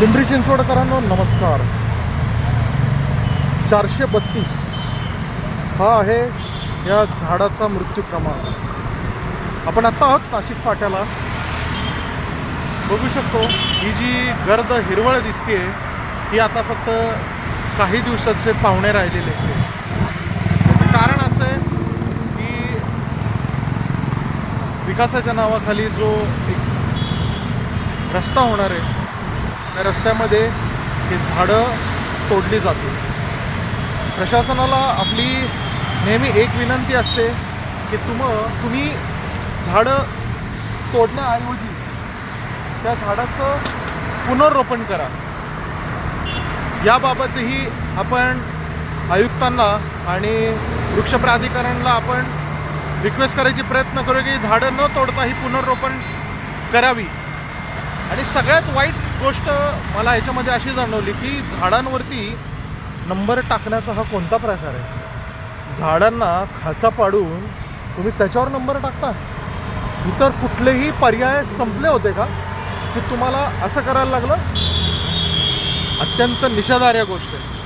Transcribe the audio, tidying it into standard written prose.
पिंपरी चिंचवडकरांनो नमस्कार. 432 हा आहे या झाडाचा मृत्यू क्रमांक. आपण आत्ता आहोत नाशिक फाट्याला. बघू शकतो ही जी गर्द हिरवळ दिसते ही आता फक्त काही दिवसाचे पाहुणे राहिलेले आहेत. त्याचं कारण असं आहे की विकासाच्या नावाखाली जो एक रस्ता होणार आहे त्या रस्त्यामध्ये हे झाडं तोडली जातील. प्रशासनाला आपली नेहमी एक विनंती असते की तुम्ही झाडं तोडण्याऐवजी त्या झाडाचं पुनर्रोपण करा. याबाबतही आपण आयुक्तांना आणि वृक्ष प्राधिकरणाला आपण रिक्वेस्ट करायची प्रयत्न करू की झाडं न तोडता ही पुनर्रोपण करावी. आणि सगळ्यात वाईट गोष्ट मला ह्याच्यामध्ये अशी जाणवली की झाडांवरती नंबर टाकण्याचा हा कोणता प्रकार आहे. झाडांना खाचा पाडून तुम्ही त्याच्यावर नंबर टाकता. इतर कुठलेही पर्याय संपले होते का की तुम्हाला असं करायला लागलं. अत्यंत निषेधार्ह गोष्ट आहे.